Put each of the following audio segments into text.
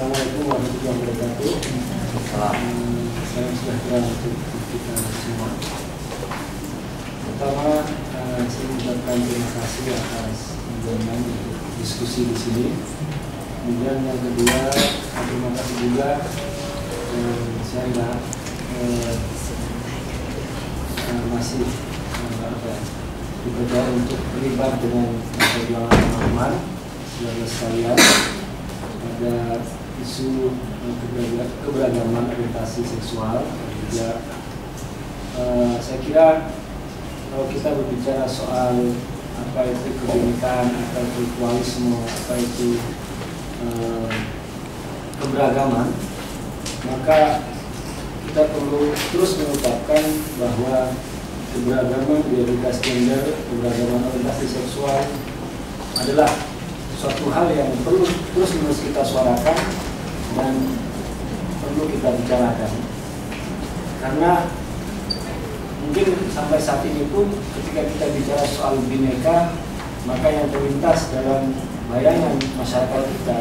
Assalamualaikum warahmatullahi wabarakatuh. Salam sejahtera untuk kita semua. Pertama, saya mengucapkan terima kasih atas undangan untuk diskusi di sini. Kemudian yang kedua, terima kasih juga saya masih dipercaya untuk terlibat dengan perjuangan teman-teman saudara sekalian pada isu keberagaman orientasi seksual. Juga saya kira kalau kita berbicara soal apa itu kebinekaan, apa itu pluralisme, apa itu keberagaman, maka kita perlu terus mengucapkan bahwa keberagaman identitas gender, keberagaman orientasi seksual adalah suatu hal yang perlu terus-menerus kita suarakan dan perlu kita bicarakan. Karena mungkin sampai saat ini pun ketika kita bicara soal bineka, maka yang terlintas dalam bayangan masyarakat kita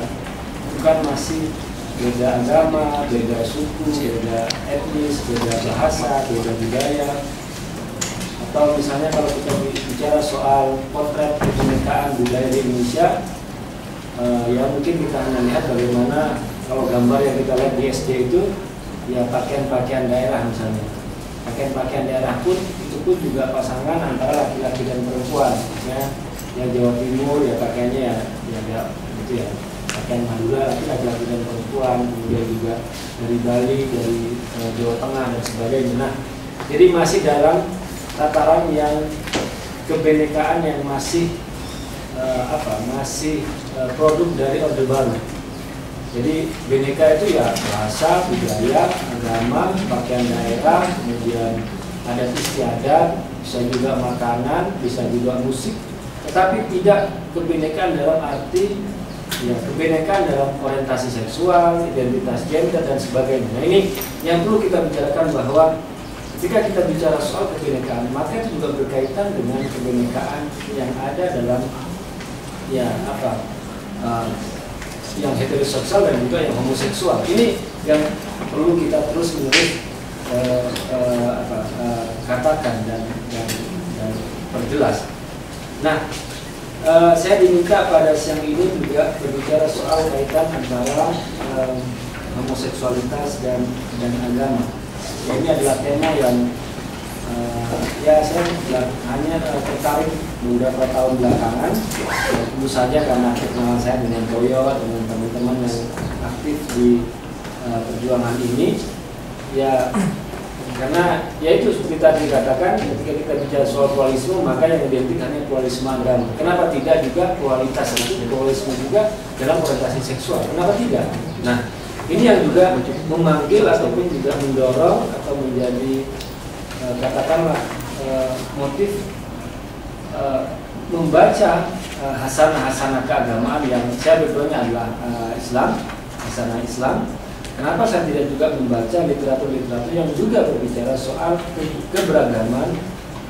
bukan masih beda agama, beda suku, beda etnis, beda bahasa, beda budaya. Atau misalnya kalau kita bicara soal potret kebinekaan budaya di Indonesia, ya mungkin kita hanya lihat bagaimana kalau gambar yang kita lihat di SD itu, ya pakaian-pakaian daerah misalnya. Pakaian-pakaian daerah pun itu pun juga pasangan antara laki-laki dan perempuan. Ya Jawa Timur ya pakaiannya ya gitu ya. Pakaian Madura laki-laki dan perempuan, kemudian juga dari Bali, dari Jawa Tengah dan sebagainya. Nah, jadi masih dalam tataran yang kebinekaan yang masih produk dari Orde Baru. Jadi bineka itu ya bahasa, budaya, agama, pakaian daerah, kemudian adat istiadat, bisa juga makanan, bisa juga musik, tetapi tidak kebinekaan dalam arti ya kebinekaan dalam orientasi seksual, identitas gender dan sebagainya. Nah, ini yang perlu kita bicarakan bahwa ketika kita bicara soal kebinekaan, maka itu juga berkaitan dengan kebinekaan yang ada dalam yang heteroseksual dan juga yang homoseksual. Ini yang perlu kita terus menerus katakan dan perjelas. Nah, saya diminta pada siang ini juga berbicara soal kaitan antara homoseksualitas dan agama. Ya, ini adalah tema yang saya hanya tertarik beberapa tahun belakangan. Tentu saja karena kenalan saya dengan Toyo, dengan teman-teman yang aktif di perjuangan ini, ya karena ya itu seperti tadi dikatakan, ketika kita bicara soal pluralisme maka yang identik hanya pluralisme agama. Kenapa tidak juga pluralitas itu pluralisme juga dalam orientasi seksual? Kenapa tidak? Nah, ini yang juga memanggil ataupun juga mendorong atau menjadi katakanlah motif membaca hasanah-hasanah keagamaan yang saya betulnya adalah Islam, hasanah Islam. Kenapa saya tidak juga membaca literatur-literatur yang juga berbicara soal keberagaman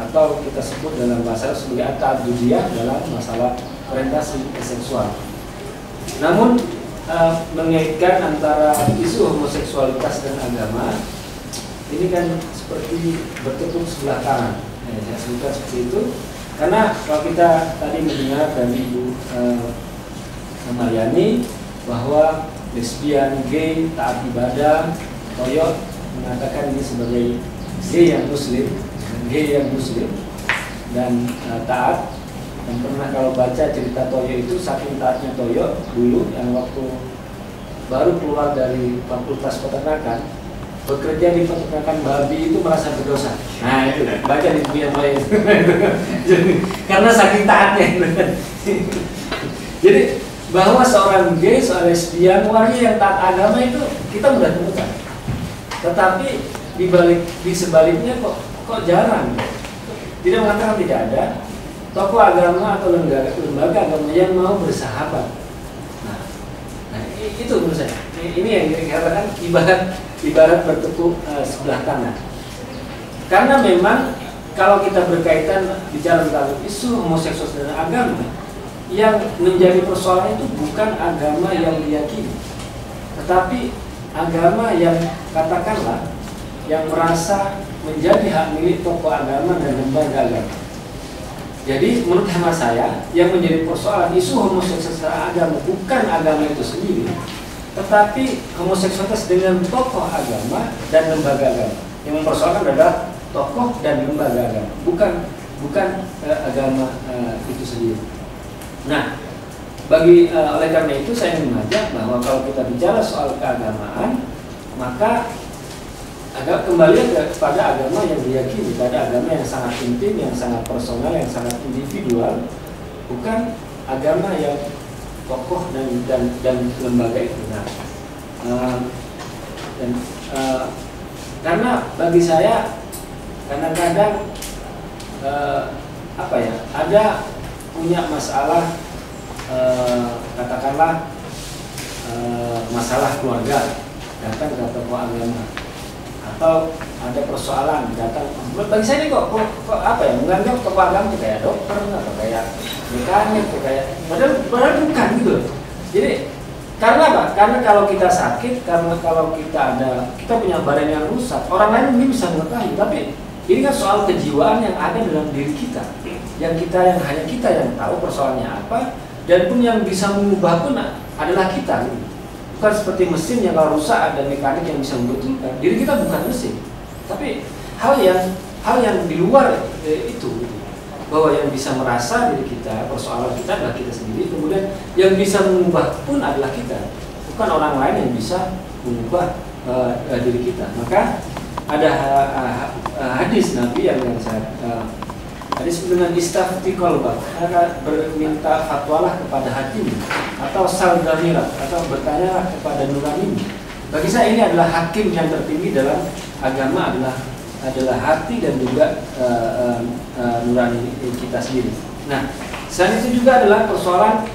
atau kita sebut dalam bahasa sebagai at-ta'addudiyah dalam masalah orientasi seksual. Namun mengaitkan antara isu homoseksualitas dan agama ini kan seperti bertepuk sebelah tangan. Saya sebutkan seperti itu karena kalau kita tadi mendengar dari Ibu Mariani bahwa lesbian, gay, taat ibadah, Toyo mengatakan ini sebagai gay yang muslim dan taat. Dan pernah kalau baca cerita Toyo itu, saking taatnya Toyo dulu yang waktu baru keluar dari Fakultas Peternakan, bekerja di peternakan babi itu merasa berdosa. Nah itu baca di dunia Toyo itu. Karena saking taatnya. Jadi bahwa seorang gay, seorang lesbian, warga yang taat agama itu kita mudah temukan. Tetapi di sebaliknya kok jarang. Tidak mengatakan tidak ada tokoh agama atau lembaga agama yang mau bersahabat. Nah itu menurut saya. Ini yang dikatakan ibarat bertepuk sebelah tangan. Karena memang kalau kita berkaitan bicara tentang isu homoseksual dan agama, yang menjadi persoalan itu bukan agama yang diyakini, tetapi agama yang katakanlah yang merasa menjadi hak milik tokoh agama dan lembaga agama. Jadi menurut hemat saya yang menjadi persoalan isu homoseksualitas agama bukan agama itu sendiri, tetapi homoseksualitas dengan tokoh agama dan lembaga agama. Yang mempersoalkan adalah tokoh dan lembaga agama, bukan agama itu sendiri. Nah, oleh karena itu saya ingin mengajak bahwa kalau kita bicara soal keagamaan, maka agak kembali kepada agama yang diyakini, pada agama yang sangat intim, yang sangat personal, yang sangat individual, bukan agama yang tokoh dan lembaga itu. Nah, karena bagi saya kadang-kadang ada punya masalah, katakanlah masalah keluarga, datang ke tokoh agama, atau ada persoalan datang. Bagi saya ini kok menganggap tokoh agama itu kayak dokter atau kayak mekanik atau kayak padahal bukan gitu. Jadi karena apa? Karena kalau kita sakit, karena kalau kita punya badan yang rusak, orang lain mungkin bisa mengetahui, tapi ini kan soal kejiwaan yang ada dalam diri kita, yang hanya kita yang tahu persoalannya apa, dan pun yang bisa mengubah pun adalah kita. Gitu. Bukan seperti mesin yang kalau rusak ada mekanik yang bisa membetulkan. Diri kita bukan mesin, tapi hal yang di luar itu, bahwa yang bisa merasa diri kita, persoalan kita adalah kita sendiri. Kemudian yang bisa mengubah pun adalah kita, bukan orang lain yang bisa mengubah diri kita. Maka ada hadis Nabi yang saya hadis dengan istafti qalbak, berminta fatwalah kepada hatimu, atau sal damirak, atau bertanyalah kepada nuranimu. Bagi saya ini adalah hakim yang tertinggi dalam agama, adalah hati dan juga nurani kita sendiri. Nah, selain itu juga adalah persoalan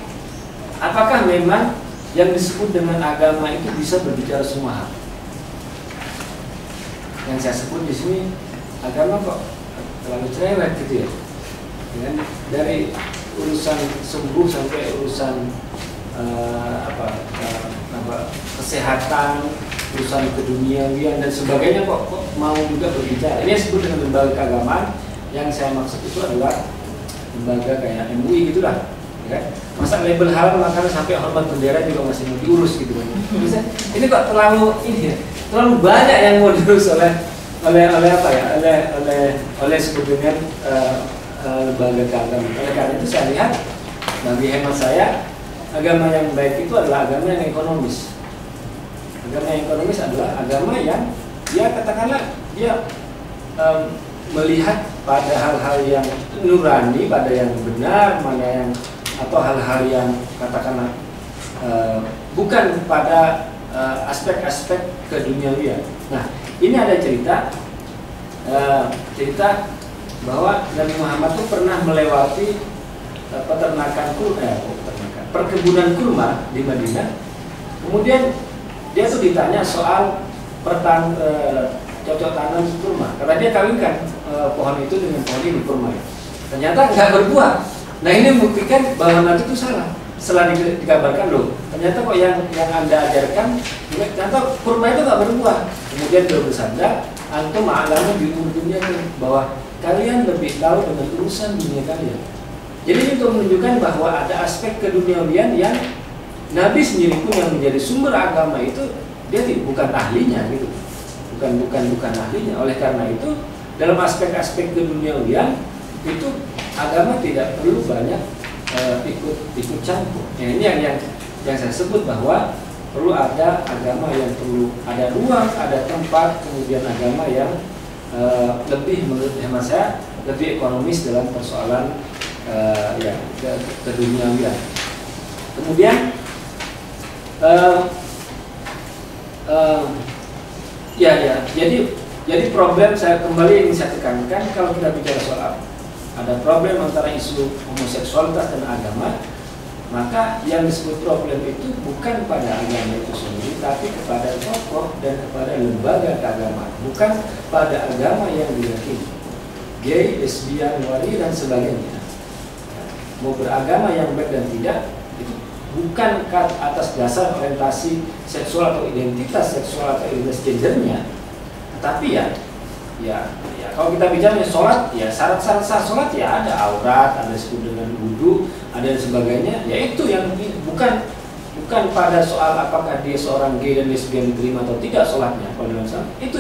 apakah memang yang disebut dengan agama itu bisa berbicara semua hal. Yang saya sebut di sini agama kok terlalu cerewet gitu ya. Dari urusan sembuh sampai urusan kesehatan, urusan keduniawian dan sebagainya kok mau juga berbicara. Ini disebut dengan lembaga keagamaan. Yang saya maksud itu adalah lembaga kayak MUI gitulah, ya. Masa label halal makanan sampai hormat bendera juga masih mau diurus gitu. Ini kok terlalu banyak yang mau diurus oleh sebetulnya lembaga keagamaan. Oleh karena itu saya lihat, bagi hemat saya, agama yang baik itu adalah agama yang ekonomis. Agama yang ekonomis adalah agama yang katakanlah melihat pada hal-hal yang nurani, pada yang benar, atau hal-hal yang katakanlah bukan pada aspek-aspek keduniawian. Nah, ini ada cerita bahwa Nabi Muhammad itu pernah melewati perkebunan kurma di Madinah. Kemudian dia tuh ditanya soal cocok tanam kurma, karena dia kawinkan pohon itu dengan pohon ini kurma. Ternyata nggak berbuah. Nah, ini membuktikan bahwa Nabi itu salah. Setelah dikabarkan, loh, ternyata kok yang Anda ajarkan, ternyata kurma itu nggak berbuah. Kemudian dia bersabda, antum a'lamu bi umur dunia, bahwa kalian lebih tahu dengan urusan dunia kalian. Jadi itu menunjukkan bahwa ada aspek keduniawian yang Nabi sendiri pun yang menjadi sumber agama itu dia bukan ahlinya gitu, bukan ahlinya. Oleh karena itu dalam aspek-aspek keduniawian itu agama tidak perlu banyak ikut campur. Ya, ini yang saya sebut bahwa perlu ada agama yang perlu ada ruang, ada tempat, kemudian agama yang lebih, menurut hemat saya, lebih ekonomis dalam persoalan keduniawian. Kemudian jadi problem saya kembali ingin saya tekankan, kalau kita bicara soal ada problem antara isu homoseksualitas dan agama, maka yang disebut problem itu bukan pada agama itu sendiri, tapi kepada tokoh dan kepada lembaga keagamaan, bukan pada agama yang diyakini. Gay, lesbian, wari dan sebagainya. Mau beragama yang baik dan tidak, itu bukan atas dasar orientasi seksual atau identitas seksual atau identitas gendernya, tapi ya kalau kita bicara sholat, ya syarat-syarat sah sholat ya ada aurat, ada disebut dengan wudu, ada dan sebagainya. Ya itu yang bukan pada soal apakah dia seorang gay dan lesbian diterima atau tidak sholatnya. Kalau dalam Islam itu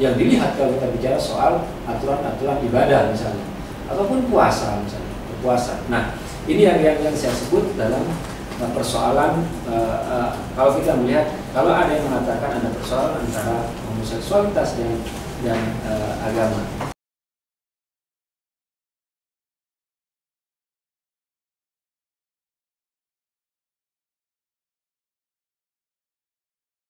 yang dilihat kalau kita bicara soal aturan-aturan ibadah misalnya, ataupun puasa misalnya, berpuasa. Nah ini yang saya sebut dalam persoalan kalau kita melihat, kalau ada yang mengatakan ada persoalan antara homoseksualitas dan agama.